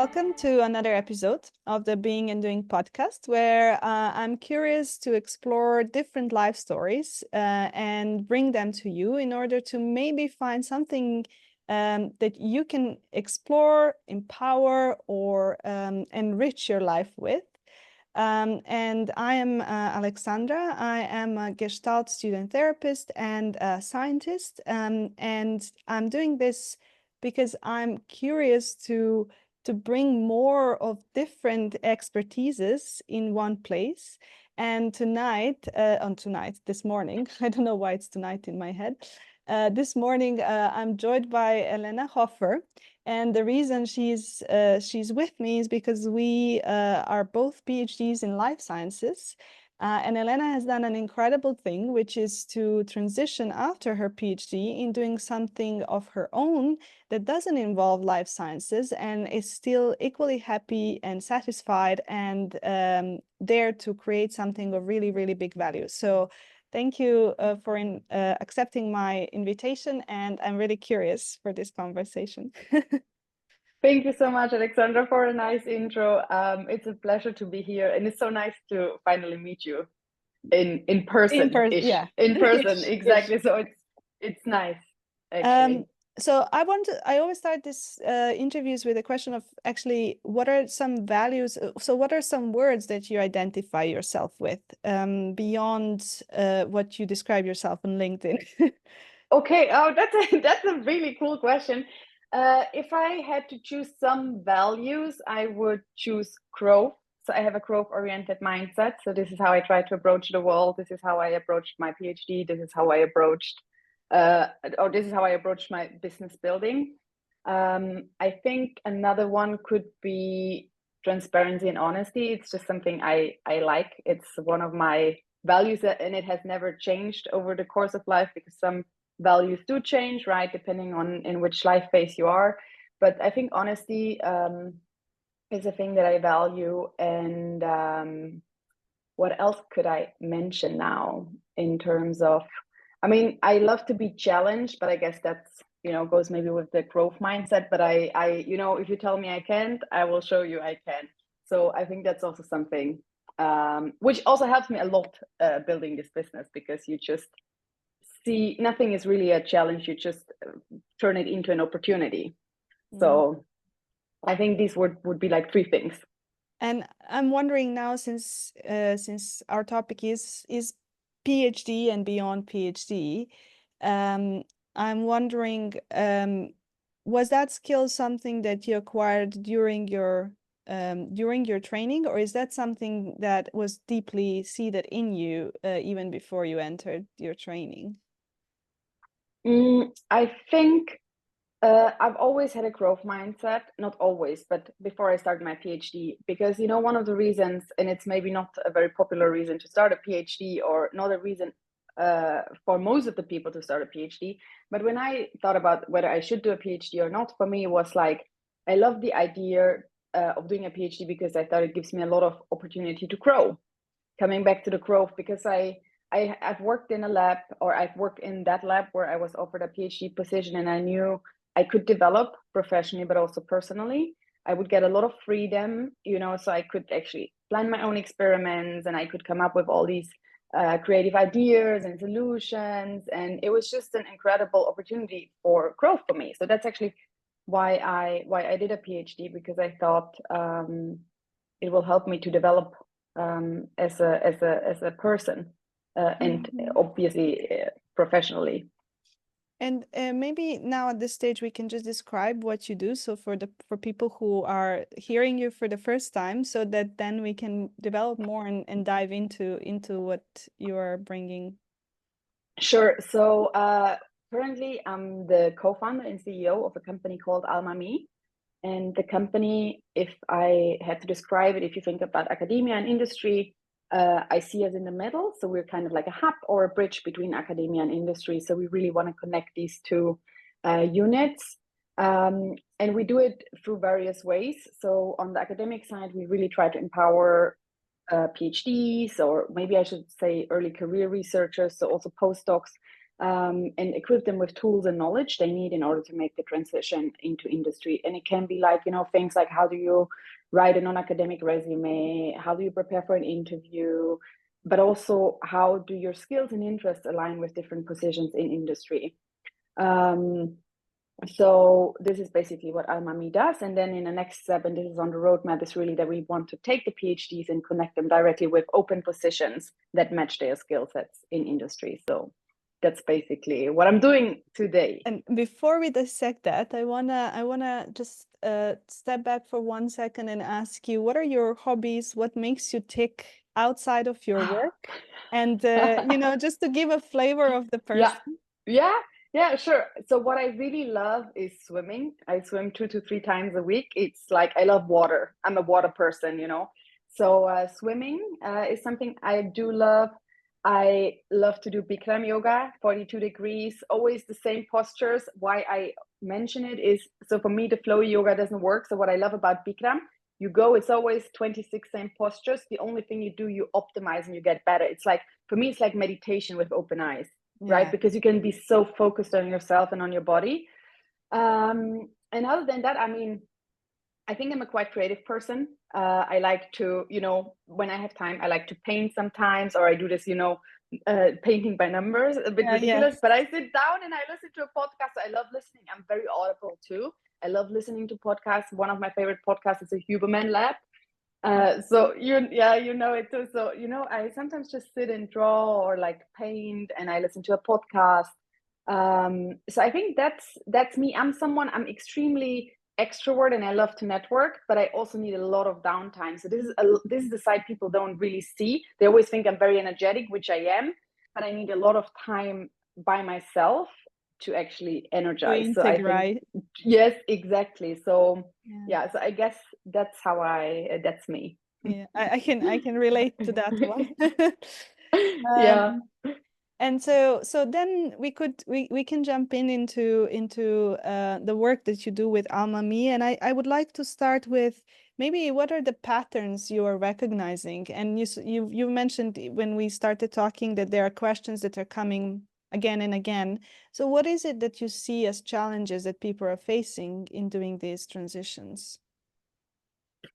welcome to another episode of the Being and Doing podcast, where I'm curious to explore different life stories and bring them to you in order to maybe find something that you can explore, empower, or enrich your life with. And I am Aleksandra. I am a gestalt student therapist and a scientist, and I'm doing this because I'm curious to bring more of different expertises in one place. And this morning, I don't know why it's tonight in my head. This morning, I'm joined by Elena Hoffer. And the reason she's with me is because we are both PhDs in life sciences. And Elena has done an incredible thing, which is to transition after her PhD in doing something of her own that doesn't involve life sciences and is still equally happy and satisfied and there to create something of really, really big value. So thank you for accepting my invitation, and I'm really curious for this conversation. Thank you so much, Aleksandra, for a nice intro. It's a pleasure to be here, and it's so nice to finally meet you in person. Yeah, in person, exactly. So it's nice, actually. So I always start this interviews with a question of actually, what are some values? So what are some words that you identify yourself with beyond what you describe yourself on LinkedIn? Okay, oh, that's a really cool question. If I had to choose some values, I would choose growth. So I have a growth-oriented mindset. So this is how I try to approach the world. This is how I approached my PhD. This is how I approached, this is how I approached my business building. I think another one could be transparency and honesty. It's just something I like. It's one of my values, and it has never changed over the course of life, because some values do change, right, depending on in which life phase you are. But I think honesty is a thing that I value. And what else could I mention now in terms of, I mean, I love to be challenged, but I guess that's, goes maybe with the growth mindset. But I if you tell me I can't, I will show you I can. So I think that's also something which also helps me a lot building this business, because you just see nothing is really a challenge. You just turn it into an opportunity. So I think these would be like three things. And I'm wondering now, since our topic is PhD and beyond PhD, I'm wondering, was that skill something that you acquired during your training, or is that something that was deeply seated in you even before you entered your training? I think I've always had a growth mindset, not always, but before I started my PhD, because, one of the reasons, and it's maybe not a very popular reason to start a PhD, or not a reason for most of the people to start a PhD, but when I thought about whether I should do a PhD or not, for me, it was like, I love the idea of doing a PhD because I thought it gives me a lot of opportunity to grow. Coming back to the growth, because I've worked in a lab, or I've worked in that lab where I was offered a PhD position, and I knew I could develop professionally, but also personally. I would get a lot of freedom, so I could actually plan my own experiments, and I could come up with all these creative ideas and solutions. And it was just an incredible opportunity for growth for me. So that's actually why I did a PhD, because I thought it will help me to develop as a person. And obviously professionally. And maybe now at this stage we can just describe what you do, so for people who are hearing you for the first time, so that then we can develop more and dive into what you are bringing. Sure. So currently I'm the co-founder and CEO of a company called Alma-Me. And the company, if I had to describe it, if you think about academia and industry, I see us in the middle. So we're kind of like a hub or a bridge between academia and industry. So we really want to connect these two units. And we do it through various ways. So on the academic side, we really try to empower PhDs, or maybe I should say early career researchers, so also postdocs, and equip them with tools and knowledge they need in order to make the transition into industry. And it can be like, things like, how do you write a non-academic resume? How do you prepare for an interview? But also, how do your skills and interests align with different positions in industry? So this is basically what Alma-Me does. And then in the next step, and this is on the roadmap, is really that we want to take the PhDs and connect them directly with open positions that match their skill sets in industry. So that's basically what I'm doing today. And before we dissect that, I wanna just step back for 1 second and ask you, what are your hobbies? What makes you tick outside of your work? And just to give a flavor of the person. Yeah, sure. So what I really love is swimming. I swim 2 to 3 times a week. It's like, I love water. I'm a water person. So swimming is something I do love. I love to do Bikram yoga, 42 degrees, always the same postures. Why I mention it is, so for me, the flowy yoga doesn't work. So what I love about Bikram, it's always 26 same postures. The only thing you do, you optimize and you get better. It's like, for me, it's like meditation with open eyes, right? Because you can be so focused on yourself and on your body. And other than that, I think I'm a quite creative person. I like to, when I have time, I like to paint sometimes, or I do this, painting by numbers, a bit ridiculous, but I sit down and I listen to a podcast. I love listening. I'm very audible too. I love listening to podcasts. One of my favorite podcasts is a Huberman Lab. So you know it too. So, I sometimes just sit and draw or like paint, and I listen to a podcast. So I think that's me. I'm extremely extrovert and I love to network, but I also need a lot of downtime. So this is the side people don't really see. They always think I'm very energetic, which I am, but I need a lot of time by myself to actually energize. So I think, yes, exactly. So so I guess that's that's me. Yeah, I can relate to that one. Yeah. And so then we can jump into the work that you do with Alma-Me, and I would like to start with maybe what are the patterns you are recognizing? And you mentioned when we started talking that there are questions that are coming again and again. So what is it that you see as challenges that people are facing in doing these transitions?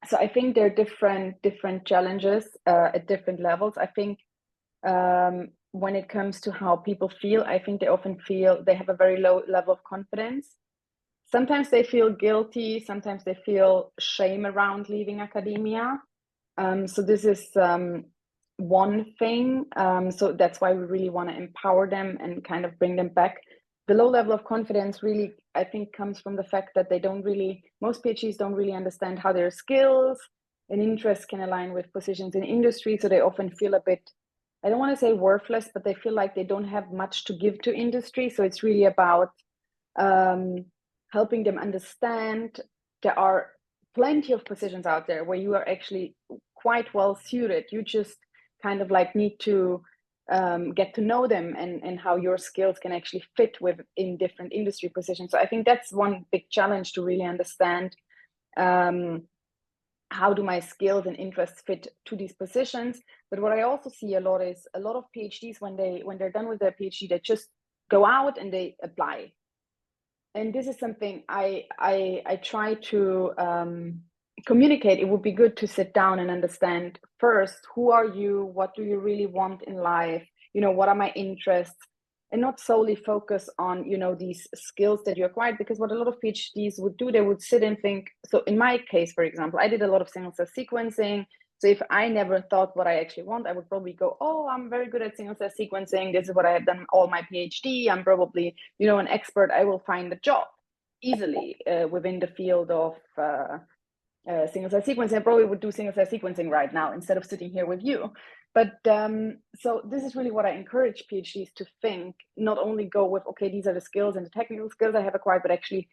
So I think there are different challenges at different levels. I think when it comes to how people feel, I think they often feel they have a very low level of confidence. Sometimes they feel guilty. Sometimes they feel shame around leaving academia. So this is one thing. So that's why we really want to empower them and kind of bring them back. The low level of confidence really, I think, comes from the fact that most PhDs don't really understand how their skills and interests can align with positions in industry. So they often feel a bit, I don't want to say worthless, but they feel like they don't have much to give to industry. So it's really about helping them understand there are plenty of positions out there where you are actually quite well suited. You just kind of like need to get to know them and how your skills can actually fit in different industry positions. So I think that's one big challenge, to really understand how do my skills and interests fit to these positions. But what I also see a lot is a lot of PhDs, when they're done with their PhD, they just go out and they apply. And this is something I try to communicate. It would be good to sit down and understand first, who are you? What do you really want in life? What are my interests? And not solely focus on, these skills that you acquired, because what a lot of PhDs would do, they would sit and think. So in my case, for example, I did a lot of single cell sequencing. So if I never thought what I actually want, I would probably go, oh, I'm very good at single cell sequencing. This is what I have done all my PhD. I'm probably, an expert. I will find a job easily within the field of single cell sequencing. I probably would do single cell sequencing right now instead of sitting here with you. But so this is really what I encourage PhDs to think, not only go with, okay, these are the skills and the technical skills I have acquired, but actually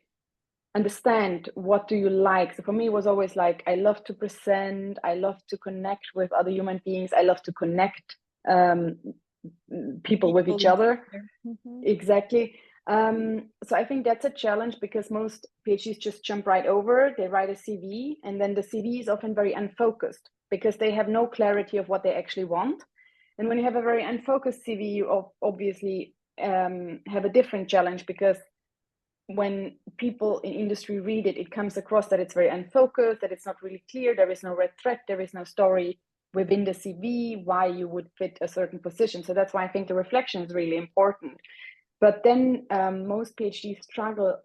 understand, what do you like? So for me, it was always like, I love to present, I love to connect with other human beings, I love to connect people with each other. Mm-hmm. Exactly. So I think that's a challenge, because most PhDs just jump right over. They write a CV, and then the CV is often very unfocused because they have no clarity of what they actually want. And when you have a very unfocused CV, you obviously have a different challenge, because when people in industry read it, it comes across that it's very unfocused, that it's not really clear, there is no red thread, there is no story within the CV why you would fit a certain position. So that's why I think the reflection is really important. But then most PhDs struggle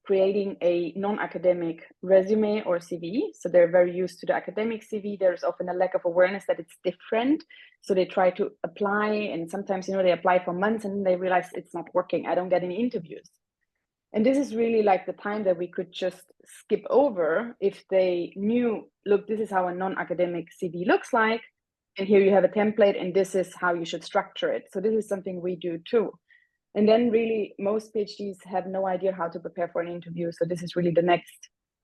creating a non-academic resume or CV. So they're very used to the academic CV. There's often a lack of awareness that it's different. So they try to apply, and sometimes, they apply for months and they realize it's not working. I don't get any interviews. And this is really like the time that we could just skip over if they knew, look, this is how a non-academic CV looks like. And here you have a template, and this is how you should structure it. So this is something we do too. And then really most PhDs have no idea how to prepare for an interview. So this is really the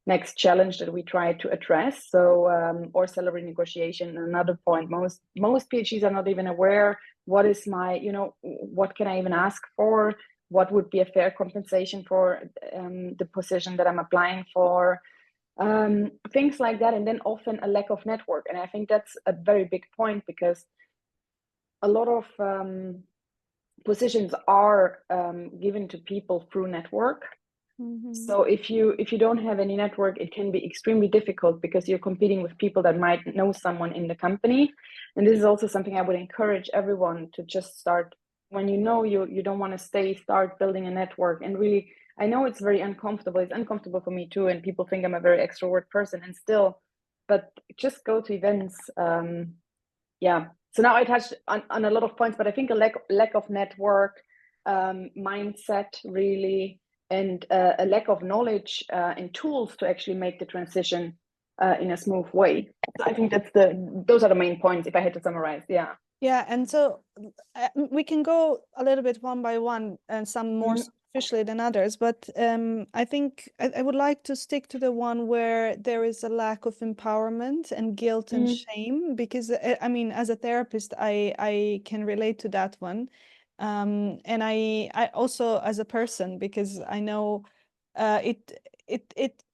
next challenge that we try to address. So, or salary negotiation, another point. Most PhDs are not even aware, what is my, what can I even ask for? What would be a fair compensation for the position that I'm applying for? Things like that. And then often a lack of network. And I think that's a very big point, because a lot of positions are given to people through network. Mm-hmm. So if you don't have any network, it can be extremely difficult, because you're competing with people that might know someone in the company. And this is also something I would encourage everyone to just start. When you don't want to stay, start building a network. And really, I know it's very uncomfortable. It's uncomfortable for me too, and people think I'm a very extrovert person, and still, but just go to events. So now I touched on a lot of points, but I think a lack of network, mindset really, and a lack of knowledge and tools to actually make the transition in a smooth way. So I think those are the main points, if I had to summarize. Yeah. Yeah, and so we can go a little bit one by one, and some more superficially than others, but I think I would like to stick to the one where there is a lack of empowerment and guilt and shame, because I mean, as a therapist, I can relate to that one, and I also as a person, because I know it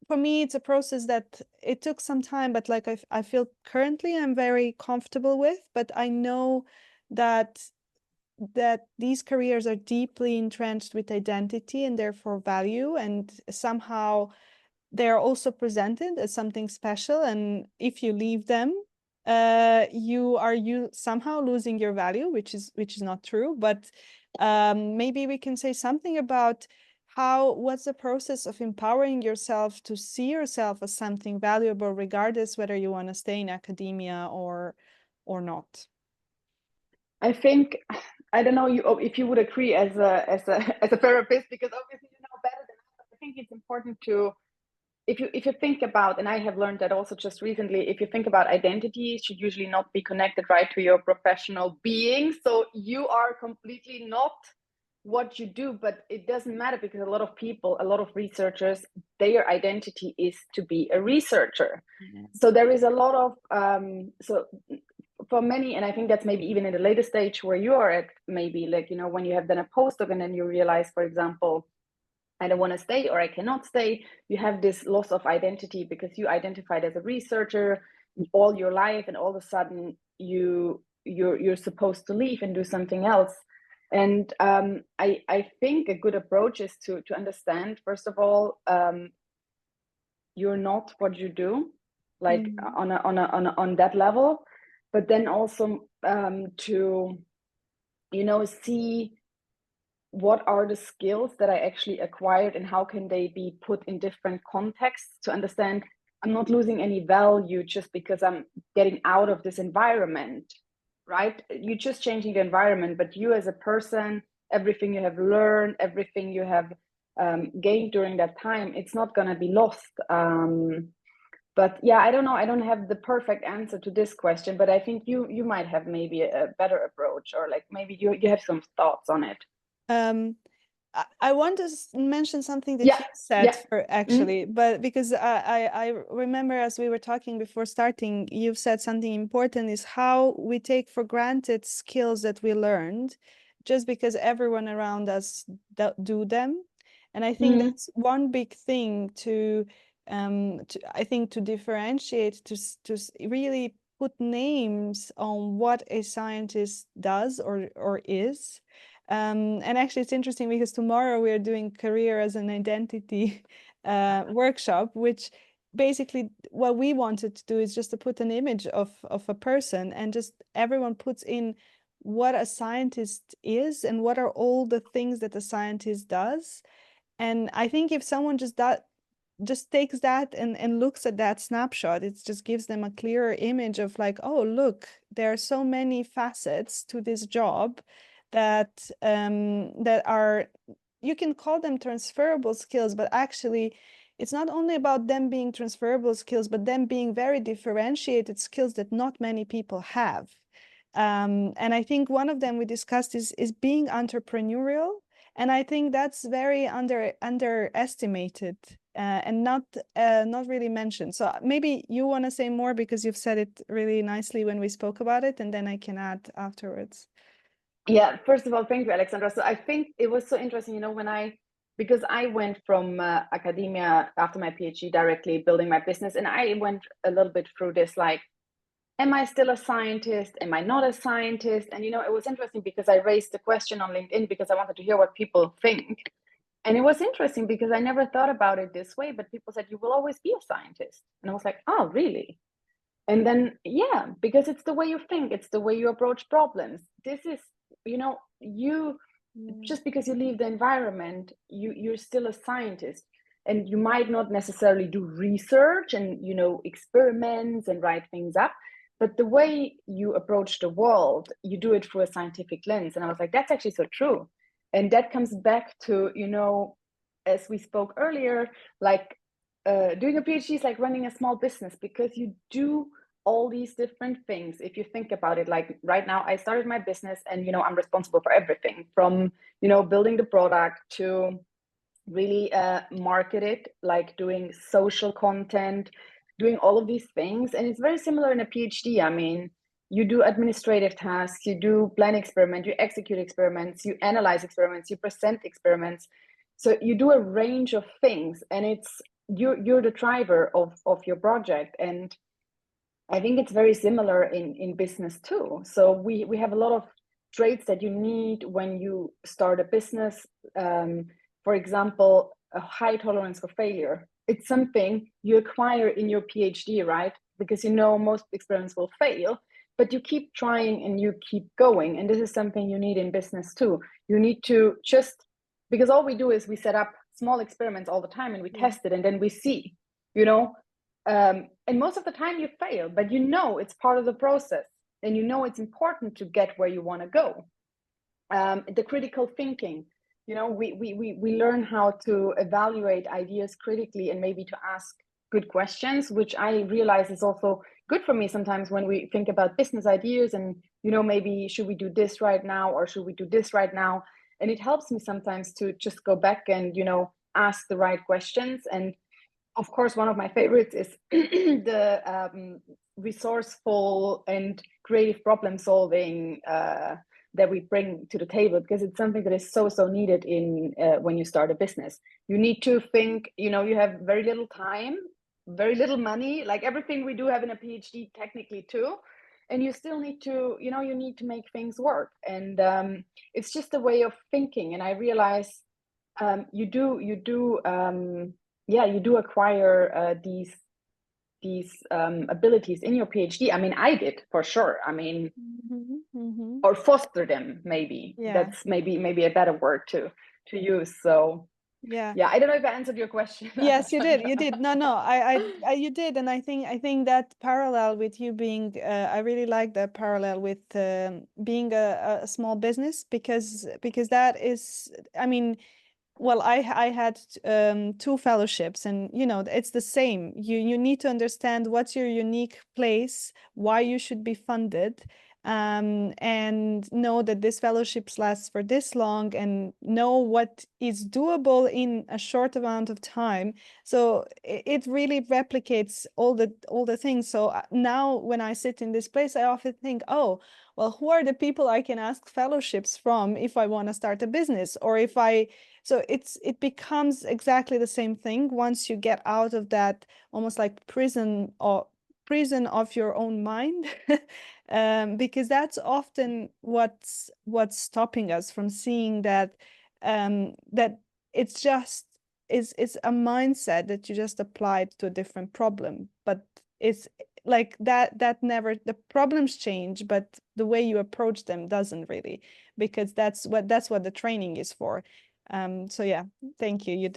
for me, it's a process that it took some time, but like I feel currently I'm very comfortable with, but I know that these careers are deeply entrenched with identity and therefore value, and somehow they're also presented as something special. And if you leave them, you somehow losing your value, which is not true. But maybe we can say something about what's the process of empowering yourself to see yourself as something valuable, regardless whether you want to stay in academia or not. I think, I don't know if you would agree as a therapist, because obviously you know better than us. I think it's important to, if you think about, and I have learned that also just recently, if you think about identity, it should usually not be connected right to your professional being. So you are completely not what you do, but it doesn't matter, because a lot of people, a lot of researchers, their identity is to be a researcher. So there is a lot of so for many, and I think that's maybe even in the later stage where you are at, maybe like, when you have done a postdoc and then you realize, for example, I don't want to stay, or I cannot stay, you have this loss of identity, because you identified as a researcher all your life, and all of a sudden you're supposed to leave and do something else. And I think a good approach is to understand, first of all, you're not what you do, like on that level, but then also to see what are the skills that I actually acquired, and how can they be put in different contexts, to understand I'm not losing any value just because I'm getting out of this environment, right? You're just changing the environment, but you as a person, everything you have learned, everything you have gained during that time, it's not going to be lost. But yeah, I don't know. I don't have the perfect answer to this question, but I think you might have maybe a better approach, or like maybe you have some thoughts on it. I want to mention something that you said actually, but because I remember as we were talking before starting, you've said something important, is how we take for granted skills that we learned just because everyone around us do them. And I think that's one big thing to differentiate, to really put names on what a scientist does or is. And actually, it's interesting because tomorrow we are doing career as an identity workshop, which basically what we wanted to do is just to put an image of a person, and just everyone puts in what a scientist is and what are all the things that a scientist does. And I think if someone just takes that and looks at that snapshot, it just gives them a clearer image of like, oh, look, there are so many facets to this job that that are, you can call them transferable skills, but actually it's not only about them being transferable skills, but them being very differentiated skills that not many people have. And I think one of them we discussed is being entrepreneurial. And I think that's very underestimated and not really mentioned. So maybe you want to say more because you've said it really nicely when we spoke about it, and then I can add afterwards. Yeah, first of all, thank you, Aleksandra. So I think it was so interesting, you know, because I went from academia after my PhD directly building my business, and I went a little bit through this, like, am I still a scientist? Am I not a scientist? And, you know, it was interesting because I raised the question on LinkedIn because I wanted to hear what people think. And it was interesting because I never thought about it this way, but people said, you will always be a scientist. And I was like, oh, really? And then, yeah, because it's the way you think, it's the way you approach problems. This is, you know, just because you leave the environment, you're still a scientist. And you might not necessarily do research and, you know, experiments and write things up, but the way you approach the world, you do it through a scientific lens. And I was like, that's actually so true. And that comes back to, you know, as we spoke earlier, like doing a PhD is like running a small business, because you do all these different things. If you think about it, like right now, I started my business and, you know, I'm responsible for everything from, you know, building the product to really market it, like doing social content, doing all of these things. And it's very similar in a PhD. I mean, you do administrative tasks, you do plan experiment, you execute experiments, you analyze experiments, you present experiments. So you do a range of things, and it's you're the driver of your project. And I think it's very similar in business too. So we have a lot of traits that you need when you start a business. For example, a high tolerance for failure. It's something you acquire in your PhD, right? Because you know most experiments will fail, but you keep trying and you keep going. And this is something you need in business too. You need to just, because all we do is we set up small experiments all the time and we test it, and then we see, you know, and most of the time you fail, but you know it's part of the process, and you know it's important to get where you want to go. The critical thinking, you know, we learn how to evaluate ideas critically and maybe to ask good questions, which I realize is also good for me sometimes when we think about business ideas and, you know, maybe should we do this right now or should we do this right now? And it helps me sometimes to just go back and, you know, ask the right questions. And of course, one of my favorites is the resourceful and creative problem solving that we bring to the table, because it's something that is so needed in when you start a business. You need to think, you know, you have very little time, very little money, like everything we do have in a PhD technically too, and you still need to, you know, you need to make things work. And it's just a way of thinking. And I realize you do acquire these abilities in your PhD. I mean, I did for sure. I mean, or foster them, maybe. Yeah. That's maybe a better word to use. So yeah, I don't know if I answered your question. yes, you did. No, you did. And I think that parallel with you being I really like that parallel with being a small business, because that is, I mean, well, I had 2 fellowships, and you know, it's the same. You need to understand what's your unique place, why you should be funded, and know that this fellowships lasts for this long, and know what is doable in a short amount of time. So it really replicates all the things. So now when I sit in this place, I often think, oh, well, who are the people I can ask fellowships from if I want to start a business, or if I. So it becomes exactly the same thing once you get out of that almost like prison or prison of your own mind. Because that's often what's stopping us from seeing that that it's just it's a mindset that you just applied to a different problem, but it's like that never, the problems change, but the way you approach them doesn't really, because that's what the training is for. So yeah, thank you.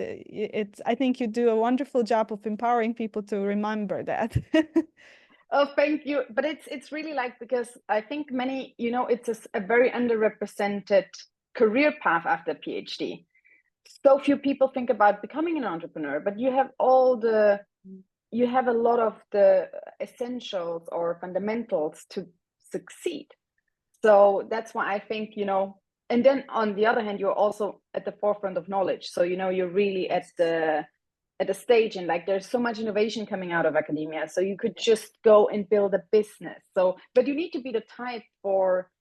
I think you do a wonderful job of empowering people to remember that. Oh, thank you. But it's really like, because I think many, it's a very underrepresented career path after PhD. So few people think about becoming an entrepreneur, but you have a lot of the essentials or fundamentals to succeed. So that's why I think, and then on the other hand, you're also at the forefront of knowledge. So, you're really at the stage, and like there's so much innovation coming out of academia. So you could just go and build a business. So, but you need to be the type for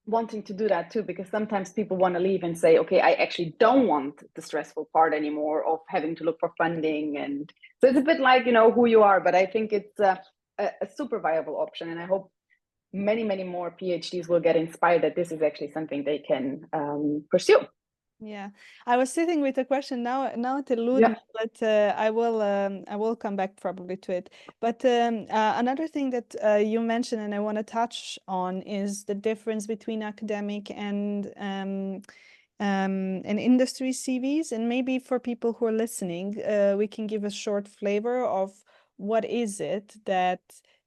wanting to do that too, because sometimes people want to leave and say, okay, I actually don't want the stressful part anymore of having to look for funding. And so it's a bit like, who you are, but I think it's a super viable option. And I hope many, many more PhDs will get inspired that this is actually something they can pursue. Yeah, I was sitting with a question now it eluded me, but I will come back probably to it. But another thing that you mentioned and I want to touch on is the difference between academic and industry CVs. And maybe for people who are listening, we can give a short flavor of what is it that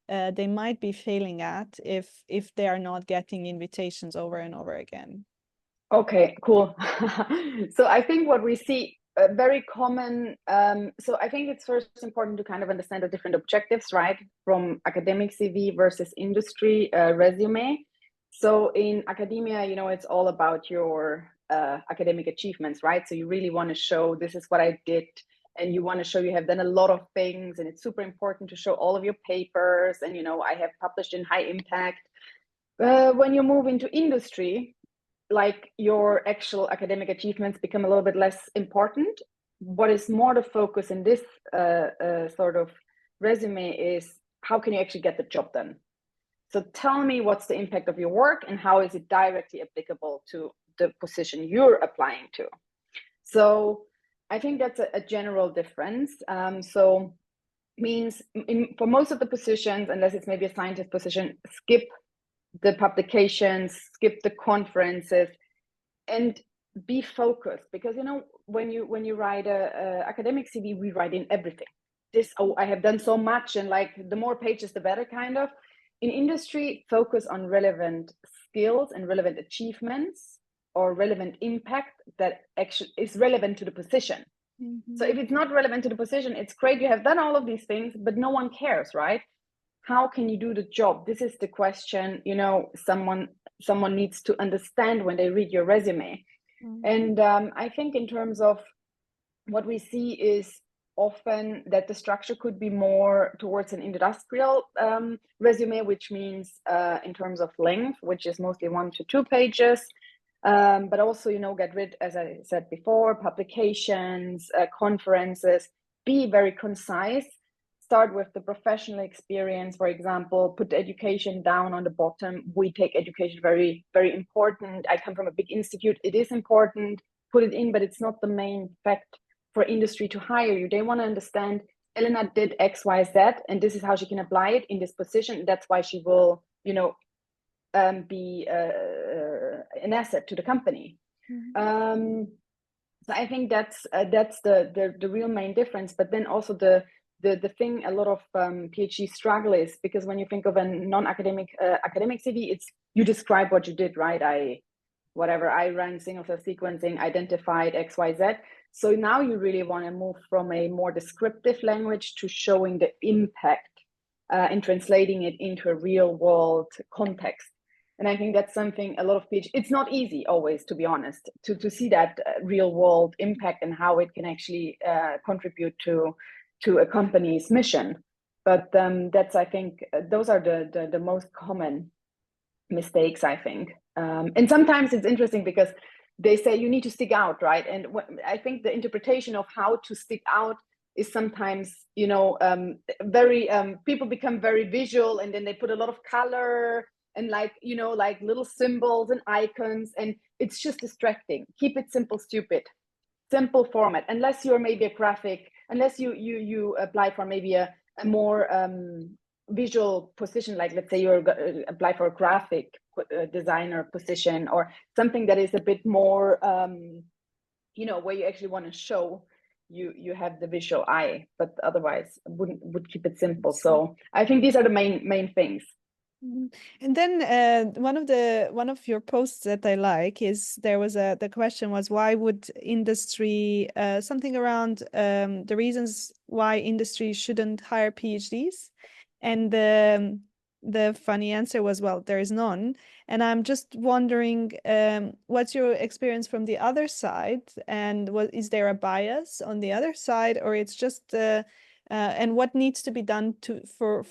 they might be failing at if they are not getting invitations over and over again. Okay, cool. So I think what we see very common, so I think it's first important to kind of understand the different objectives, right? From academic CV versus industry resume. So in academia, it's all about your academic achievements, right? So you really want to show this is what I did, and you want to show you have done a lot of things, and it's super important to show all of your papers, and I have published in high impact. When you move into industry, like your actual academic achievements become a little bit less important. What is more the focus in this sort of resume is how can you actually get the job done? So tell me what's the impact of your work and how is it directly applicable to the position you're applying to? So I think that's a general difference. So means for most of the positions, unless it's maybe a scientist position, skip the publications, skip the conferences, and be focused. Because when you write a academic CV, we write in everything. I have done so much, and like the more pages the better, kind of. In industry, focus on relevant skills and relevant achievements or relevant impact that actually is relevant to the position. Mm-hmm. So if it's not relevant to the position, it's great, you have done all of these things, but no one cares, right? How can you do the job? This is the question, someone needs to understand when they read your resume. Mm-hmm. And I think in terms of what we see is often that the structure could be more towards an industrial resume, which means in terms of length, which is mostly 1 to 2 pages. But also, get rid, as I said before, publications, conferences, be very concise. Start with the professional experience, for example, put the education down on the bottom. We take education very, very important. I come from a big institute. It is important, put it in, but it's not the main fact for industry to hire you. They want to understand Elena did X, Y, Z, and this is how she can apply it in this position. That's why she will, be an asset to the company. Mm-hmm. So I think that's the real main difference. But then also the thing a lot of PhD struggle is, because when you think of a non-academic academic CV, it's you describe what you did, right? I ran single cell sequencing, identified X, Y, Z. So now you really want to move from a more descriptive language to showing the impact and translating it into a real world context. And I think that's something a lot of PhD, it's not easy always, to be honest, to see that real world impact and how it can actually contribute to a company's mission. But that's, I think, those are the most common mistakes, I think. And sometimes it's interesting because they say you need to stick out, right? And I think the interpretation of how to stick out is sometimes, you know, very people become very visual, and then they put a lot of color and, like, you know, like little symbols and icons, and it's just distracting. Keep it simple, stupid. Simple format, unless you're maybe a graphic, unless you apply for maybe a more visual position, like let's say you're apply for a graphic designer position, or something that is a bit more you know, where you actually want to show you have the visual eye, but otherwise would keep it simple. So I think these are the main things. And then one of your posts that I like is the question was, why would industry something around the reasons why industry shouldn't hire PhDs, and the funny answer was, well, there is none. And I'm just wondering, what's your experience from the other side, and what is there a bias on the other side, or it's just and what needs to be done for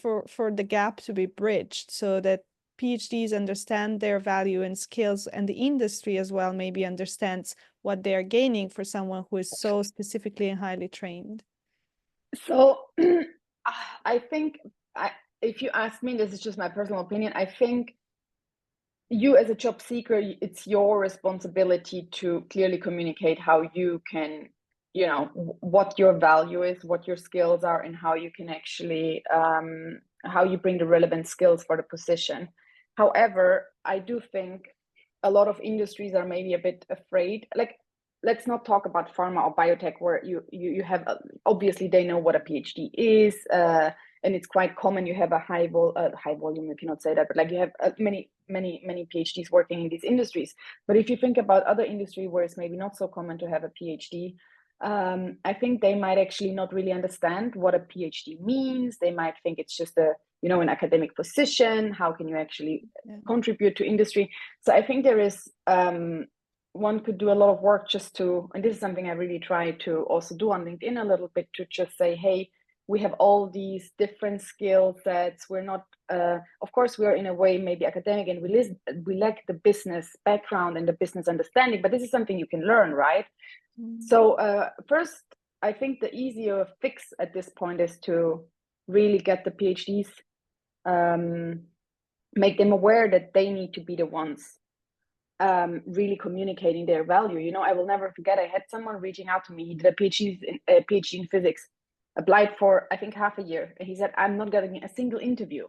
the gap to be bridged so that PhDs understand their value and skills, and the industry as well maybe understands what they're gaining for someone who is so specifically and highly trained? So I think, if you ask me, this is just my personal opinion, I think you as a job seeker, it's your responsibility to clearly communicate how you can, you know, what your value is, what your skills are, and how you can actually how you bring the relevant skills for the position. However, I do think a lot of industries are maybe a bit afraid. Like, let's not talk about pharma or biotech, where you have obviously they know what a PhD is, and it's quite common. You have a high volume. You cannot say that, but like you have many PhDs working in these industries. But if you think about other industry where it's maybe not so common to have a PhD, I think they might actually not really understand what a PhD means. They might think it's just a, you know, an academic position. How can you actually contribute to industry? So I think there is one could do a lot of work just to, and this is something I really try to also do on LinkedIn a little bit, to just say, hey, we have all these different skill sets. We're not, of course, we are in a way maybe academic, and we lack the business background and the business understanding, but this is something you can learn, right? So first, I think the easier fix at this point is to really get the PhDs, make them aware that they need to be the ones really communicating their value. You know, I will never forget, I had someone reaching out to me. He did a PhD in physics, applied for, I think, half a year. And he said, I'm not getting a single interview.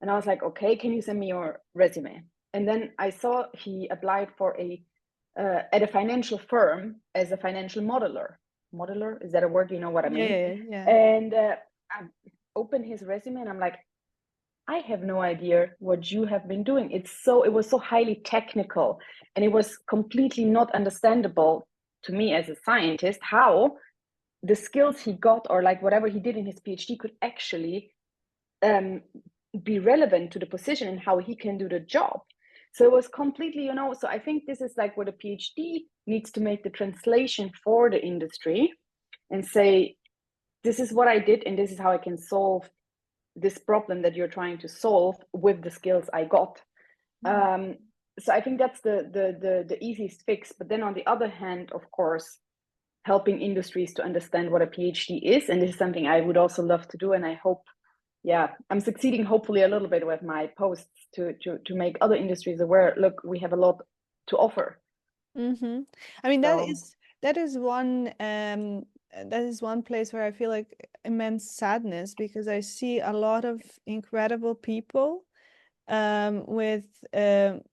And I was like, okay, can you send me your resume? And then I saw he applied for at a financial firm as a financial modeler. Modeler, is that a word? You know what I mean? Yeah. And I opened his resume, and I'm like, I have no idea what you have been doing. It was so highly technical, and it was completely not understandable to me as a scientist how the skills he got, or like whatever he did in his PhD, could actually be relevant to the position and how he can do the job. So it was completely, you know, so I think this is like where the PhD needs to make the translation for the industry and say, this is what I did, and this is how I can solve this problem that you're trying to solve with the skills I got. So I think that's the easiest fix. But then on the other hand, of course, helping industries to understand what a PhD is, and this is something I would also love to do, and I hope, I'm succeeding hopefully a little bit with my posts to make other industries aware. Look, we have a lot to offer. I mean, so that is one place where I feel like immense sadness, because I see a lot of incredible people with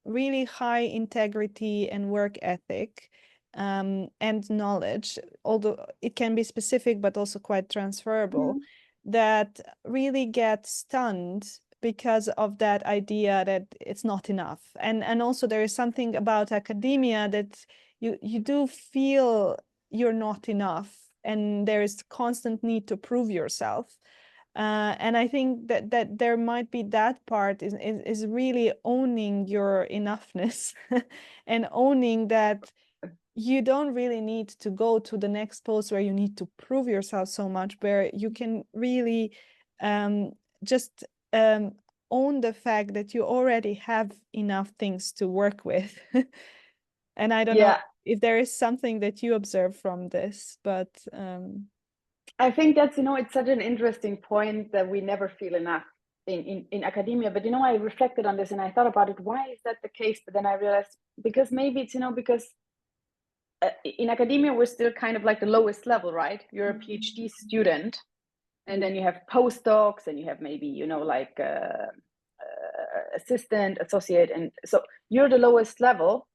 really high integrity and work ethic and knowledge, although it can be specific but also quite transferable, that really get stunned because of that idea that it's not enough. And also there is something about academia that you do feel you're not enough, and there is constant need to prove yourself. And I think that there might be that part is really owning your enoughness and owning that you don't really need to go to the next post where you need to prove yourself so much, where you can really just own the fact that you already have enough things to work with. And I don't know if there is something that you observe from this, but I think that's, it's such an interesting point that we never feel enough in academia. But, I reflected on this and I thought about it. Why is that the case? But then I realized because maybe it's, because in academia, we're still kind of like the lowest level, right? You're a PhD student, and then you have postdocs, and you have maybe, like assistant, associate. And so you're the lowest level.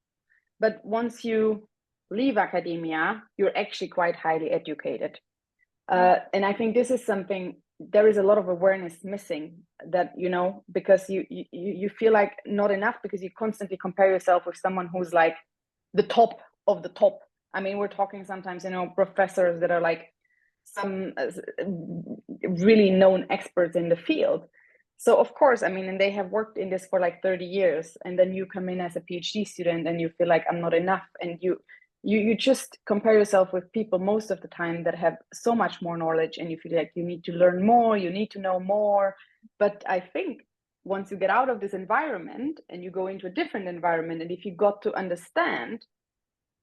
But once you leave academia, you're actually quite highly educated. And I think this is something, there is a lot of awareness missing, that, because you feel like not enough because you constantly compare yourself with someone who's like the top of the top. I mean, we're talking sometimes, professors that are like some really known experts in the field. So of course, I mean, and they have worked in this for like 30 years, and then you come in as a PhD student and you feel like I'm not enough, and you just compare yourself with people most of the time that have so much more knowledge, and you feel like you need to learn more, you need to know more. But I think once you get out of this environment and you go into a different environment, and if you got to understand,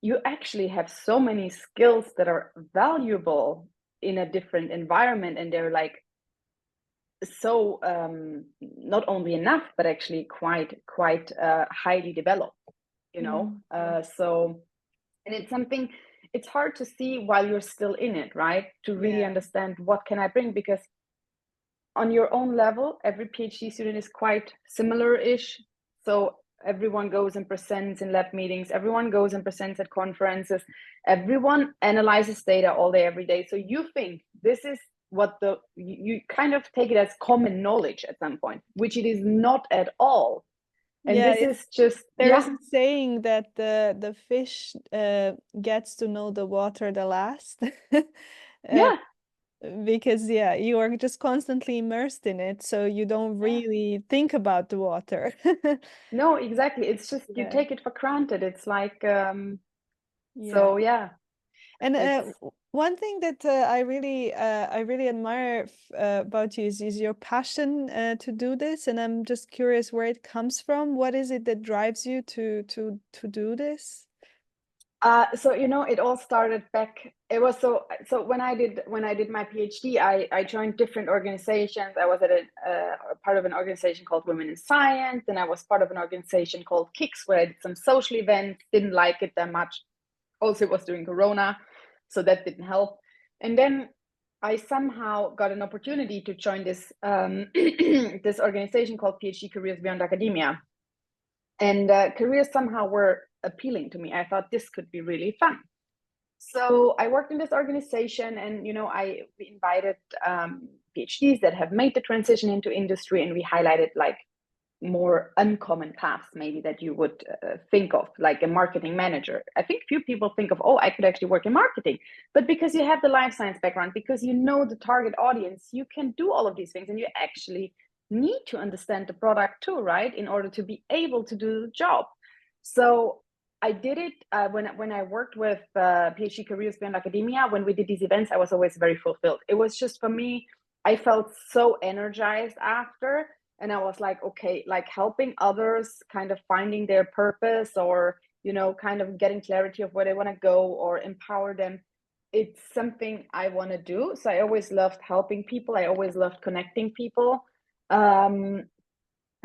you actually have so many skills that are valuable in a different environment, and they're like so not only enough, but actually quite highly developed, so. And it's something, it's hard to see while you're still in it, right? To really understand what can I bring, because on your own level, every PhD student is quite similar-ish. So everyone goes and presents in lab meetings, everyone goes and presents at conferences, everyone analyzes data all day, every day. So you think this is what you kind of take it as common knowledge at some point, which it is not at all. And this is just, there's a saying that the fish gets to know the water the last. Because you are just constantly immersed in it, so you don't really think about the water. No, exactly. It's just you take it for granted. It's like so And one thing that I really admire about you is your passion to do this, and I'm just curious where it comes from. What is it that drives you to do this? So it all started back. It was so when I did my PhD, I joined different organizations. I was at a part of an organization called Women in Science, and I was part of an organization called KICS, where I did some social events. Didn't like it that much. Also, it was during Corona, so that didn't help. And then I somehow got an opportunity to join this this organization called PhD Careers Beyond Academia, and careers somehow were appealing to me. I thought this could be really fun. So I worked in this organization, and we invited PhDs that have made the transition into industry, and we highlighted like more uncommon paths maybe that you would think of, like a marketing manager. I think few people think of, oh, I could actually work in marketing, but because you have the life science background, because you know the target audience, you can do all of these things, and you actually need to understand the product too, right, in order to be able to do the job. So I did it when I worked with PhD Careers Beyond Academia. When we did these events, I was always very fulfilled. It was just, for me, I felt so energized after. And I was like, okay, like helping others kind of finding their purpose, or, kind of getting clarity of where they want to go, or empower them. It's something I want to do. So I always loved helping people. I always loved connecting people.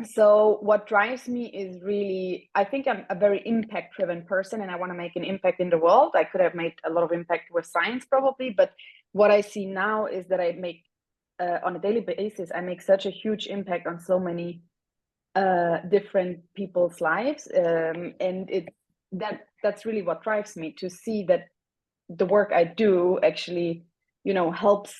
So what drives me is really, I think I'm a very impact-driven person, and I want to make an impact in the world. I could have made a lot of impact with science probably, but what I see now is that I make on a daily basis, I make such a huge impact on so many different people's lives, and that's really what drives me, to see that the work I do actually, helps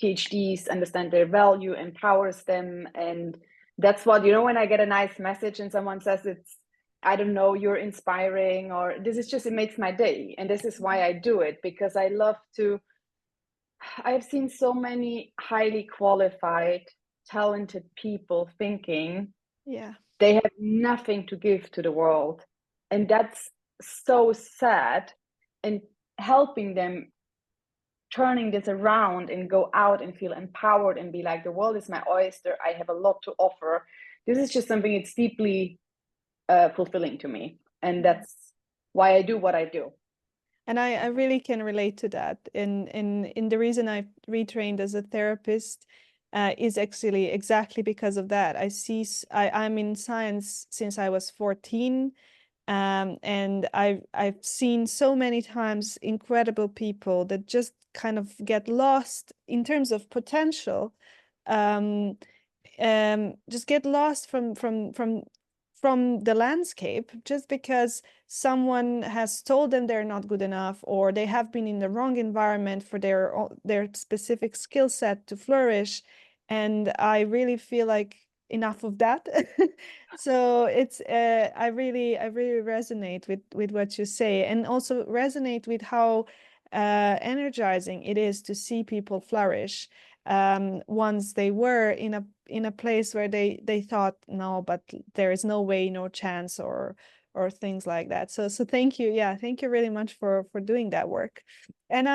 PhDs understand their value, empowers them, and that's what, when I get a nice message and someone says it's, I don't know, you're inspiring, or this is just, it makes my day, and this is why I do it, because I love to. I've seen so many highly qualified, talented people thinking they have nothing to give to the world. And that's so sad. And helping them, turning this around and go out and feel empowered and be like, the world is my oyster, I have a lot to offer. This is just something, it's deeply fulfilling to me. And that's why I do what I do. And I really can relate to that. In the reason I retrained as a therapist is actually exactly because of that. I'm in science since I was 14. And I've seen so many times incredible people that just kind of get lost in terms of potential, um, just get lost from the landscape just because someone has told them they're not good enough, or they have been in the wrong environment for their specific skill set to flourish. And I really feel like enough of that. So it's I really resonate with what you say, and also resonate with how energizing it is to see people flourish once they were in a place where they thought, no, but there is no way, no chance, or things like that. So thank you. Yeah, thank you really much for doing that work. And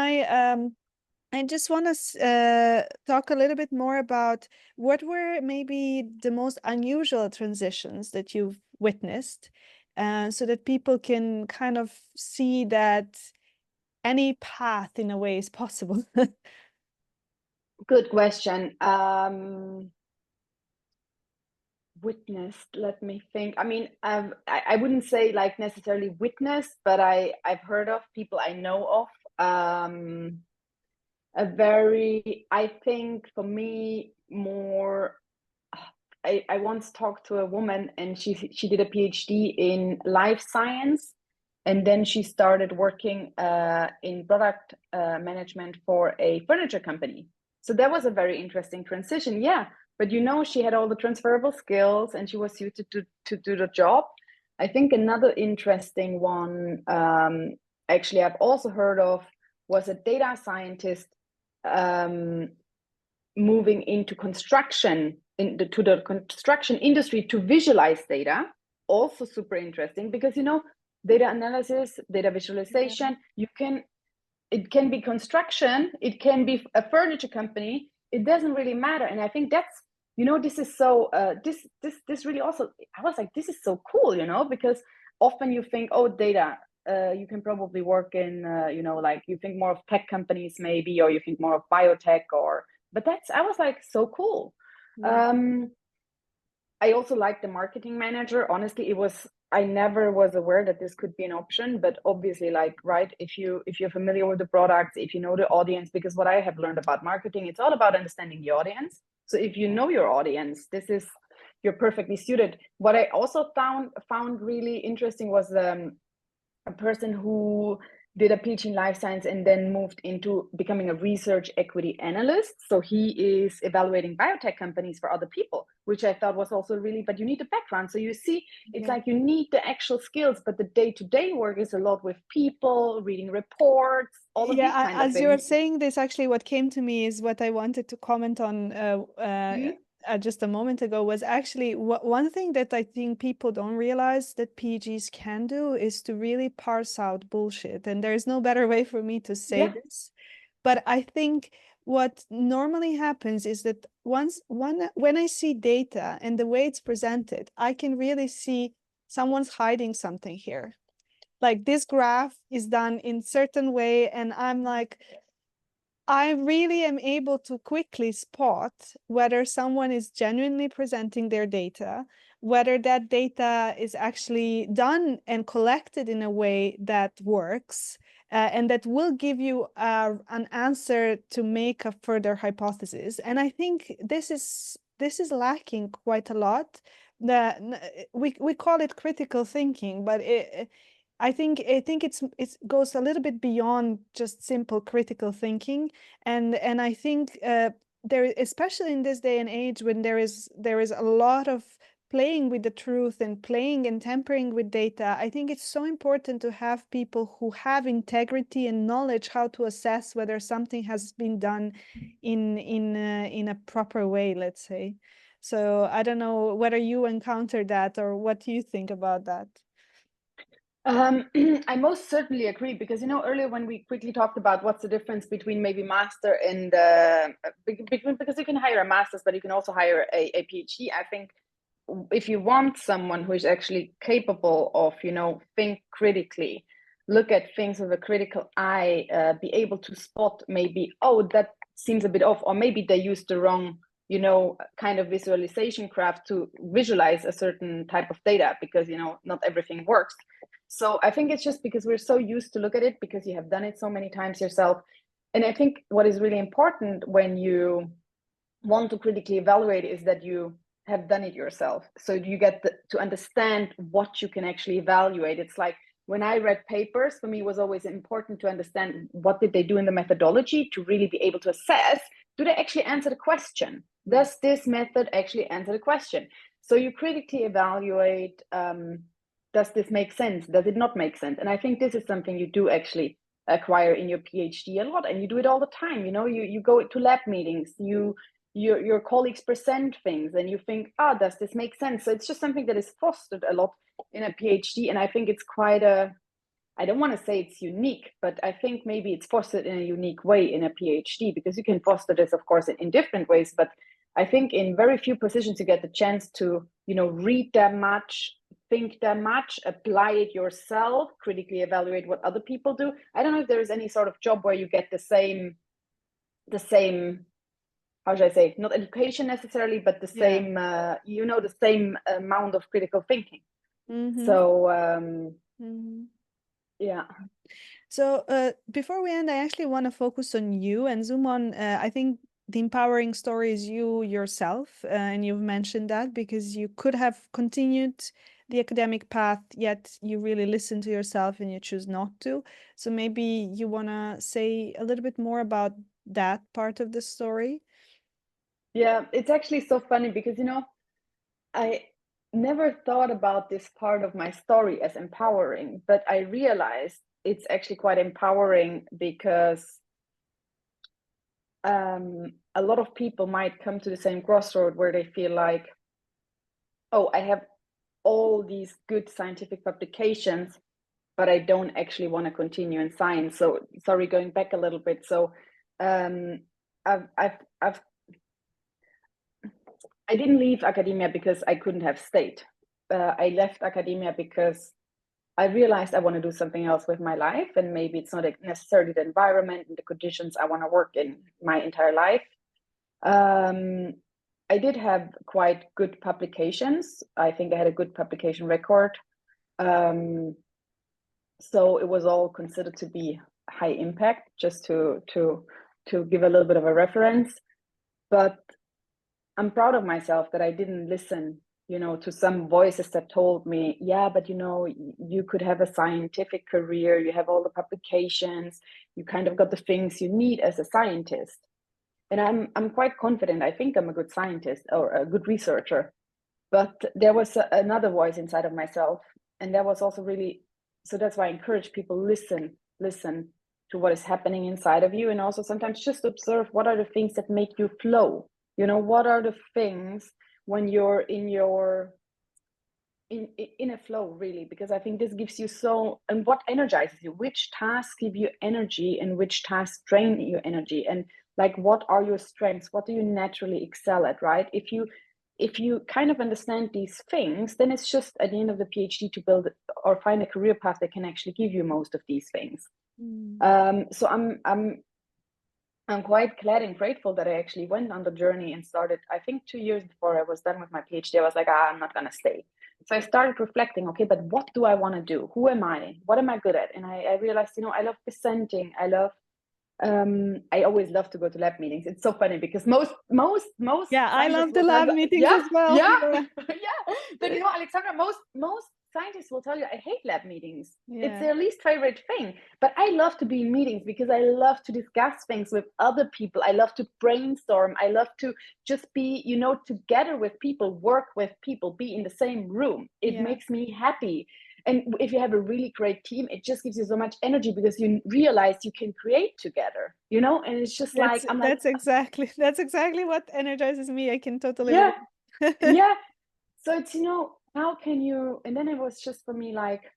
I just want to talk a little bit more about what were maybe the most unusual transitions that you've witnessed, so that people can kind of see that any path in a way is possible. Good question. Witnessed, let me think. I mean, I wouldn't say like necessarily witnessed, but I've heard of people I know of. I think for me, more, I once talked to a woman, and she did a PhD in life science, and then she started working in product management for a furniture company. So that was a very interesting transition. Yeah, but you know, she had all the transferable skills, and she was suited to do the job. I think another interesting one, actually, I've also heard of, was a data scientist moving into construction, to the construction industry to visualize data. Also super interesting, because you know, data analysis, data visualization, it can be construction, it can be a furniture company, it doesn't really matter. And I think that's, you know, this is so this really also, I was like, this is so cool, you know, because often you think, oh, data, you can probably work in you know, like you think more of tech companies maybe, or you think more of biotech, or, but that's, I was like, so cool. Yeah. I also like the marketing manager. Honestly, I never was aware that this could be an option, but obviously, like, right, if you're familiar with the products, if you know the audience, because what I have learned about marketing, it's all about understanding the audience. So if you know your audience, you're perfectly suited. What I also found really interesting was a person who did a PhD in life science and then moved into becoming a research equity analyst. So he is evaluating biotech companies for other people, which I thought was also really, but you need the background. So you see, it's like you need the actual skills, but the day-to-day work is a lot with people, reading reports, all of these kind of As you're things. saying this, actually, what came to me is what I wanted to comment on just a moment ago, was actually one thing that I think people don't realize that PGs can do is to really parse out bullshit. And there's no better way for me to say Yeah. this. But I think what normally happens is that when I see data and the way it's presented, I can really see someone's hiding something here. Like, this graph is done in certain way, and I'm like, I really am able to quickly spot whether someone is genuinely presenting their data, whether that data is actually done and collected in a way that works, and that will give you an answer to make a further hypothesis. And I think this is lacking quite a lot. We call it critical thinking, but I think it goes a little bit beyond just simple critical thinking, and I think there, especially in this day and age when there is a lot of playing with the truth and playing and tampering with data, I think it's so important to have people who have integrity and knowledge how to assess whether something has been done in a proper way, let's say. So I don't know whether you encounter that, or what do you think about that? I most certainly agree, because you know, earlier when we quickly talked about what's the difference between maybe master and because you can hire a master's, but you can also hire a PhD. I think if you want someone who is actually capable of, you know, think critically, look at things with a critical eye, be able to spot maybe, oh, that seems a bit off, or maybe they used the wrong, you know, kind of visualization craft to visualize a certain type of data, because, you know, not everything works. So I think it's just because we're so used to look at it because you have done it so many times yourself. And I think what is really important when you want to critically evaluate is that you have done it yourself. So you get to understand what you can actually evaluate. It's like when I read papers, for me, it was always important to understand what did they do in the methodology to really be able to assess, do they actually answer the question? Does this method actually answer the question? So you critically evaluate, does this make sense? Does it not make sense? And I think this is something you do actually acquire in your PhD a lot, and you do it all the time. You know, you go to lab meetings, your colleagues present things, and you think, oh, does this make sense? So it's just something that is fostered a lot in a PhD, and I think it's quite a, I don't want to say it's unique, but I think maybe it's fostered in a unique way in a PhD, because you can foster this, of course, in different ways. But I think in very few positions you get the chance to, you know, read that much, think that much, apply it yourself, critically evaluate what other people do. I don't know if there is any sort of job where you get the same, how should I say, not education necessarily, but the same, you know, the same amount of critical thinking. So, yeah. So before we end, I actually want to focus on you and zoom on, I think the empowering story is you yourself, and you've mentioned that because you could have continued the academic path, yet you really listen to yourself and you choose not to. So maybe you want to say a little bit more about that part of the story. Yeah, it's actually so funny because, you know, I never thought about this part of my story as empowering, but I realized it's actually quite empowering because a lot of people might come to the same crossroad where they feel like, oh, I have all these good scientific publications, but I don't actually want to continue in science. So, sorry, going back a little bit. So, I didn't leave academia because I couldn't have stayed. I left academia because I realized I want to do something else with my life, and maybe it's not necessarily the environment and the conditions I want to work in my entire life. I did have quite good publications. I think I had a good publication record. So it was all considered to be high impact, just to give a little bit of a reference. But I'm proud of myself that I didn't listen, you know, to some voices that told me, yeah, but you know, you could have a scientific career, you have all the publications, you kind of got the things you need as a scientist. And I'm quite confident. I think I'm a good scientist or a good researcher. But there was another voice inside of myself, and that was also really, so that's why I encourage people, listen to what is happening inside of you, and also sometimes just observe what are the things that make you flow. You know, what are the things when you're in a flow, really, because I think this gives you so, and what energizes you, which tasks give you energy and which tasks drain your energy, and like, what are your strengths, what do you naturally excel at, right? If you kind of understand these things, then it's just at the end of the PhD to build or find a career path that can actually give you most of these things. So I'm quite glad and grateful that I actually went on the journey and started. I think 2 years before I was done with my PhD, I was like, I'm not going to stay. So I started reflecting, okay, but what do I want to do? Who am I? What am I good at? And I realized, you know, I love presenting. I always love to go to lab meetings. It's so funny because most yeah, I love the lab meetings as well. Yeah. But you know, Aleksandra, most scientists will tell you, I hate lab meetings. It's their least favorite thing. But I love to be in meetings because I love to discuss things with other people. I love to brainstorm. I love to just be, you know, together with people, work with people, be in the same room. It makes me happy. And if you have a really great team, it just gives you so much energy because you realize you can create together, you know? And it's just that's exactly what energizes me. I can totally yeah. So it's, you know, how can you, and then it was just for me like,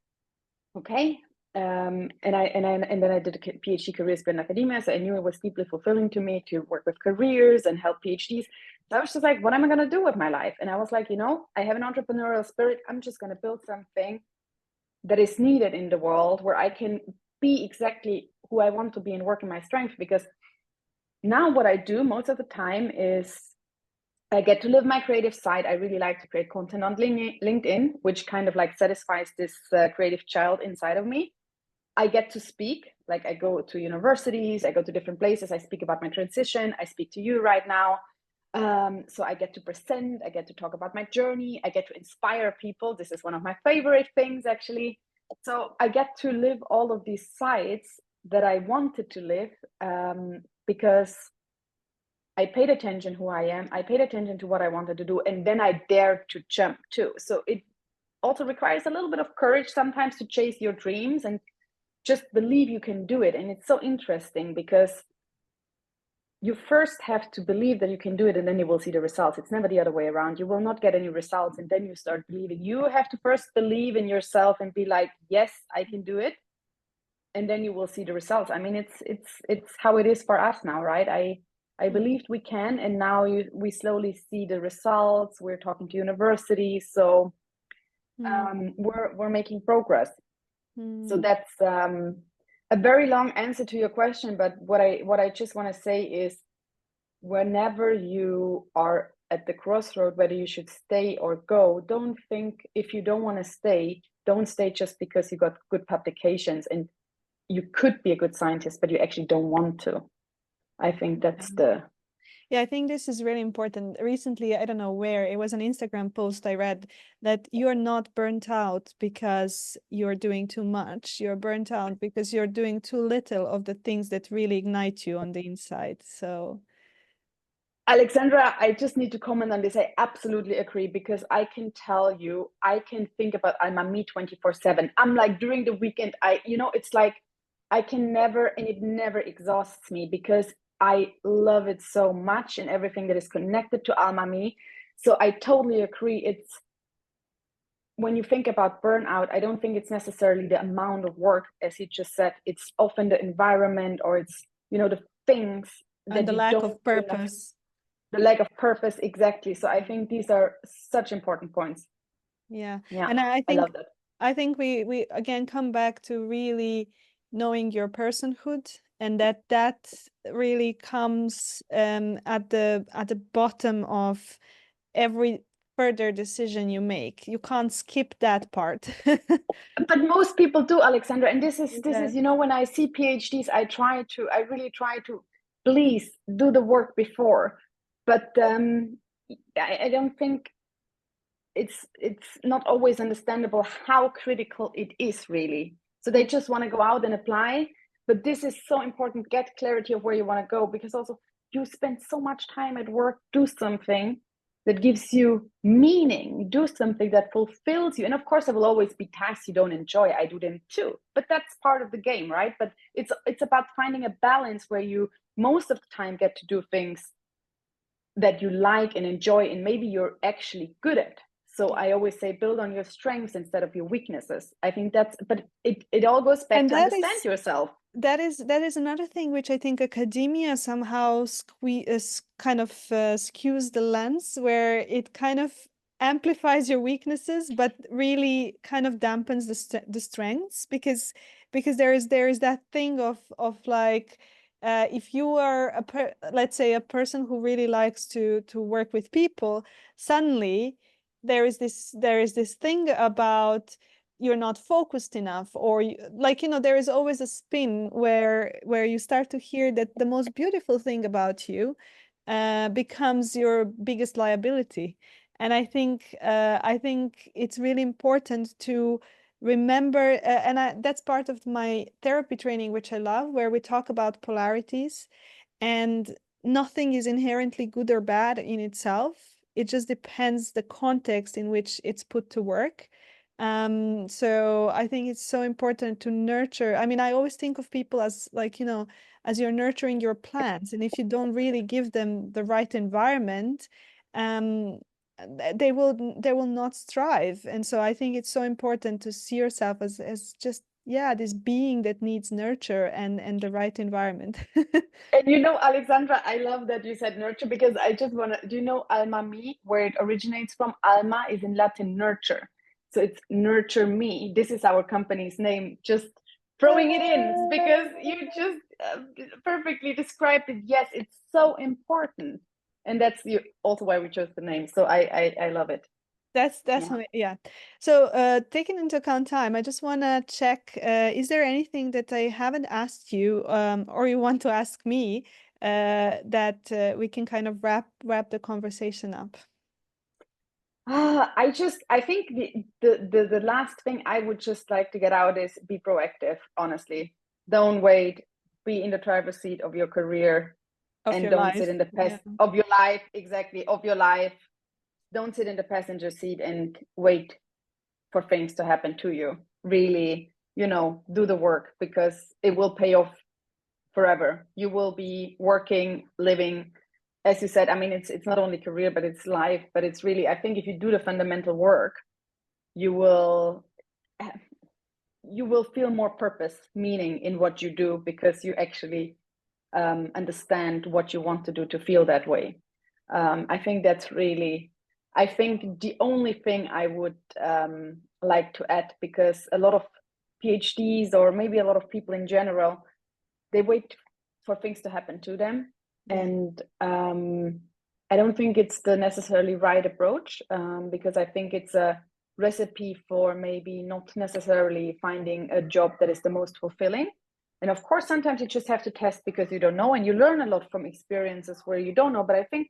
okay. And then I did a PhD career in academia. So I knew it was deeply fulfilling to me to work with careers and help PhDs. So I was just like, what am I going to do with my life? And I was like, you know, I have an entrepreneurial spirit. I'm just going to build something that is needed in the world, where I can be exactly who I want to be and work in my strength. Because now what I do most of the time is I get to live my creative side. I really like to create content on LinkedIn, which kind of like satisfies this creative child inside of me. I get to speak, like I go to universities, I go to different places, I speak about my transition, I speak to you right now. So I get to present, I get to talk about my journey, I get to inspire people. This is one of my favorite things, actually. So I get to live all of these sides that I wanted to live, because I paid attention who I am, I paid attention to what I wanted to do, and then I dared to jump too. So it also requires a little bit of courage sometimes to chase your dreams and just believe you can do it. And it's so interesting because you first have to believe that you can do it, and then you will see the results. It's never the other way around. You will not get any results and then you start believing. You have to first believe in yourself and be like, yes, I can do it, and then you will see the results. I mean, it's how it is for us now, right? I believed we can, and now we slowly see the results. We're talking to universities, so we're making progress. So that's a very long answer to your question, but what I just want to say is, whenever you are at the crossroad, whether you should stay or go, don't think, if you don't want to stay, don't stay just because you got good publications and you could be a good scientist, but you actually don't want to. I think that's the... Yeah, I think this is really important. Recently, I don't know where, it was an Instagram post I read, that you're not burnt out because you're doing too much. You're burnt out because you're doing too little of the things that really ignite you on the inside. So, Aleksandra, I just need to comment on this. I absolutely agree, because I can tell you, I can think about Alma Me 24/7. I'm like, during the weekend, it's like I can never, and it never exhausts me, because I love it so much and everything that is connected to Alma Me. So I totally agree. It's, when you think about burnout, I don't think it's necessarily the amount of work, as you just said. It's often the environment, or it's, the things and that the you lack don't of purpose. The lack of purpose, exactly. So I think these are such important points. Yeah. Yeah, And I I think love that. I think we again come back to really knowing your personhood, and that really comes at the bottom of every further decision you make. You can't skip that part. But most people do, Aleksandra, and this is Okay. when I see PhDs, I really try to please do the work before, but I don't think it's not always understandable how critical it is, really. So they just want to go out and apply, but this is so important. Get clarity of where you want to go, because also you spend so much time at work. Do something that gives you meaning, do something that fulfills you. And of course, there will always be tasks you don't enjoy. I do them too, but that's part of the game, right? But it's about finding a balance where you most of the time get to do things that you like and enjoy, and maybe you're actually good at. So I always say, build on your strengths instead of your weaknesses. I think but it all goes back to understand yourself. That is another thing which I think academia somehow kind of skews the lens, where it kind of amplifies your weaknesses, but really kind of dampens the strengths, because there is that thing of like, if you are let's say a person who really likes to work with people, suddenly there is this thing about you're not focused enough, or there is always a spin where you start to hear that the most beautiful thing about you becomes your biggest liability. And I think it's really important to remember, that's part of my therapy training, which I love, where we talk about polarities, and nothing is inherently good or bad in itself. It just depends the context in which it's put to work. So I think it's so important to nurture. I mean, I always think of people as like, as you're nurturing your plants, and if you don't really give them the right environment, they will not thrive. And so I think it's so important to see yourself as just, yeah, this being that needs nurture and the right environment. And Aleksandra, I love that you said nurture, because I just want to, do you know Alma Me, where it originates from? Alma is in Latin nurture. So it's Nurture Me. This is our company's name. Just throwing it in because you just perfectly described it. Yes, it's so important. And that's also why we chose the name. So I love it. That's yeah. So taking into account time, I just want to check, is there anything that I haven't asked you, or you want to ask me, that we can kind of wrap the conversation up? I think the last thing I would just like to get out is be proactive, honestly. Don't wait, be in the driver's seat of your career, Of and your don't sit life. in the Yeah. of your life, exactly, of your life. Don't sit in the passenger seat and wait for things to happen to you. Really, do the work, because it will pay off forever. You will be working, living, as you said. I mean, it's not only career, but it's life. But it's really, I think if you do the fundamental work, you will feel more purpose, meaning in what you do, because you actually understand what you want to do to feel that way. I think that's really, I think the only thing I would like to add, because a lot of PhDs, or maybe a lot of people in general, they wait for things to happen to them. Yeah. And I don't think it's the necessarily right approach, because I think it's a recipe for maybe not necessarily finding a job that is the most fulfilling. And of course, sometimes you just have to test because you don't know, and you learn a lot from experiences where you don't know. But I think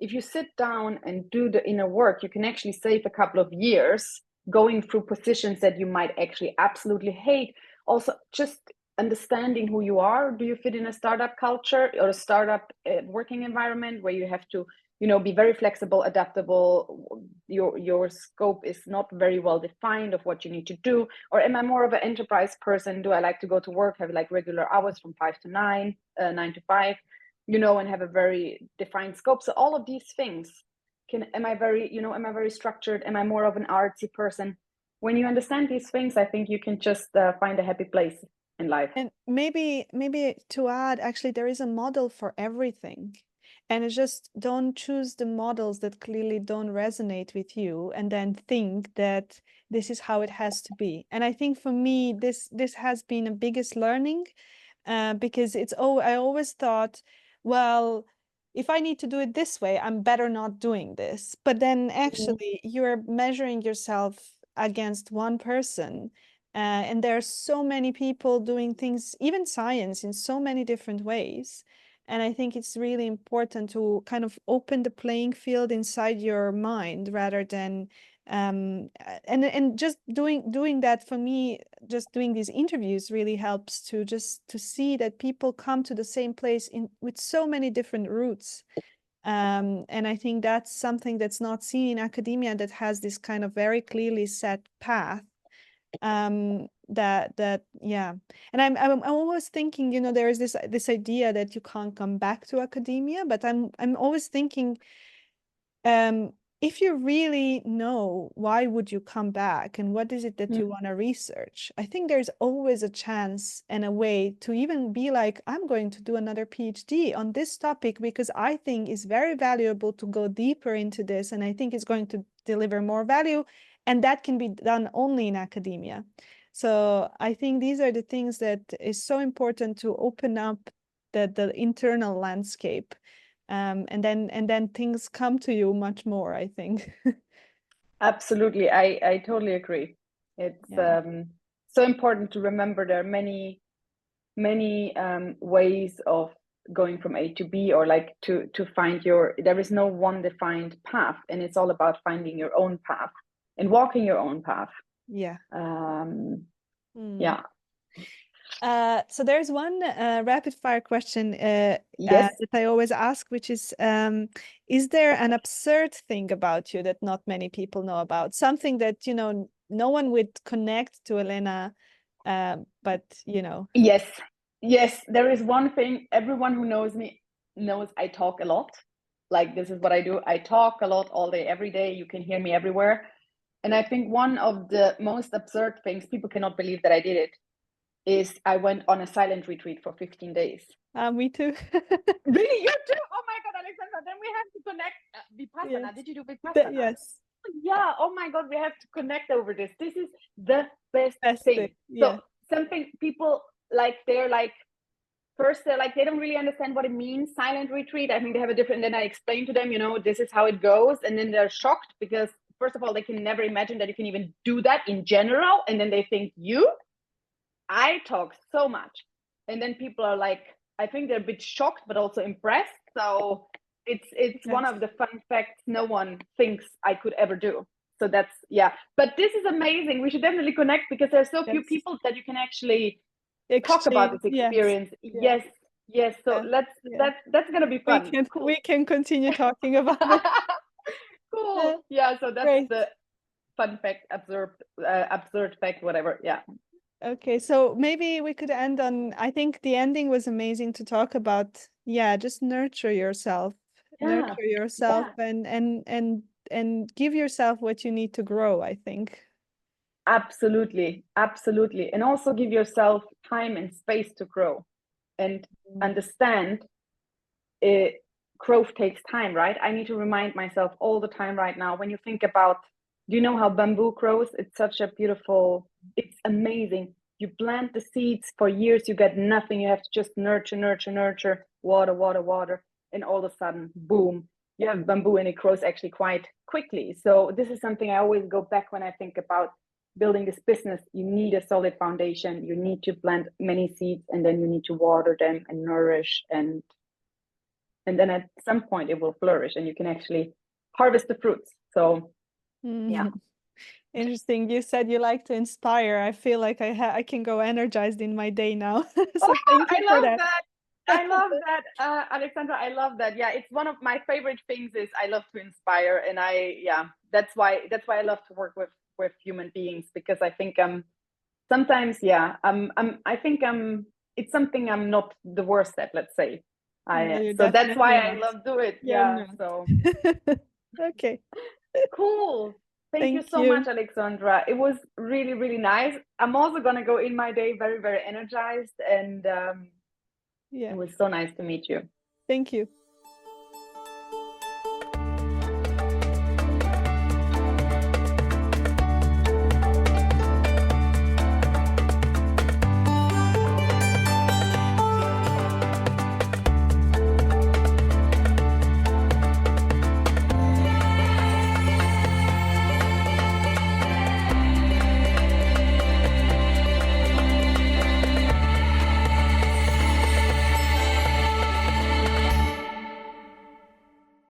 if you sit down and do the inner work, you can actually save a couple of years going through positions that you might actually absolutely hate. Also, just understanding who you are. Do you fit in a startup culture or a startup working environment where you have to, be very flexible, adaptable? Your scope is not very well defined of what you need to do. Or am I more of an enterprise person? Do I like to go to work, have like regular hours from 5 to 9, 9 to 5, and have a very defined scope? So all of these things am I very structured? Am I more of an artsy person? When you understand these things, I think you can just find a happy place in life. And maybe to add, actually, there is a model for everything. And it's just don't choose the models that clearly don't resonate with you and then think that this is how it has to be. And I think for me, this has been a biggest learning, because I always thought, well, if I need to do it this way, I'm better not doing this. But then actually you're measuring yourself against one person. And there are so many people doing things, even science, in so many different ways. And I think it's really important to kind of open the playing field inside your mind rather than and just doing that, for me, just doing these interviews really helps to see that people come to the same place with so many different routes. And I think that's something that's not seen in academia, that has this kind of very clearly set path. That yeah. And I'm always thinking, there is this idea that you can't come back to academia, but I'm always thinking, if you really know, why would you come back, and what is it that you want to research? I think there's always a chance and a way to even be like, I'm going to do another PhD on this topic because I think it's very valuable to go deeper into this, and I think it's going to deliver more value, and that can be done only in academia. So I think these are the things that is so important to open up the internal landscape. And then things come to you much more, I think. Absolutely. I totally agree. It's so important to remember there are many ways of going from A to B, or like to find there is no one defined path, and it's all about finding your own path and walking your own path. Yeah. Yeah. So there's one rapid fire question Yes. that I always ask, which is there an absurd thing about you that not many people know about? Something that, no one would connect to Elena, but, Yes, there is one thing. Everyone who knows me knows I talk a lot. Like, this is what I do. I talk a lot all day, every day. You can hear me everywhere. And I think one of the most absurd things, people cannot believe that I did it, is I went on a silent retreat for 15 days. Me too. Really? You too? Oh my God, Aleksandra, then we have to connect. Vipassana. Yes. Did you do Vipassana? Yes. yeah, oh my God, we have to connect over this. This is the best thing. Yeah. So something people like, they're like, first they're like, they don't really understand what it means, silent retreat. I think they have a different, and then I explain to them, you know, this is how it goes. And then they're shocked because first of all, they can never imagine that you can even do that in general. And then they think, I talk so much. And then people are like, I think they're a bit shocked, but also impressed. So it's one of the fun facts no one thinks I could ever do. So that's, yeah. But this is amazing. We should definitely connect because there's so few people that you can actually talk about this experience. Yes. So that's gonna be fun. We can continue talking about it. Cool. Yeah. So that's Great. the fun fact, absurd fact, whatever. Yeah. Okay, so maybe we could end on, I think the ending was amazing to talk about, just nurture yourself. Nurture yourself and give yourself what you need to grow, I think. Absolutely. And also give yourself time and space to grow and understand growth takes time, right? I need to remind myself all the time right now. When you think about, do you know how bamboo grows? It's such a beautiful, it's amazing. You plant the seeds for years, you get nothing. You have to just nurture, water. And all of a sudden, boom, you have bamboo and it grows actually quite quickly. So this is something I always go back when I think about building this business. You need a solid foundation. You need to plant many seeds and then you need to water them and nourish, and then at some point it will flourish and you can actually harvest the fruits. So yeah. Interesting. You said you like to inspire. I feel like I can go energized in my day now. So thank you for that. I love that, Aleksandra. I love that. Yeah, it's one of my favorite things. Is I love to inspire, and that's why I love to work with human beings, because I think sometimes I think it's something I'm not the worst at. Let's say. So that's why I love do it. Yeah. So okay. Cool. Thank you so much, Aleksandra. It was really, really nice. I'm also gonna go in my day very, very energized, and it was so nice to meet you. Thank you.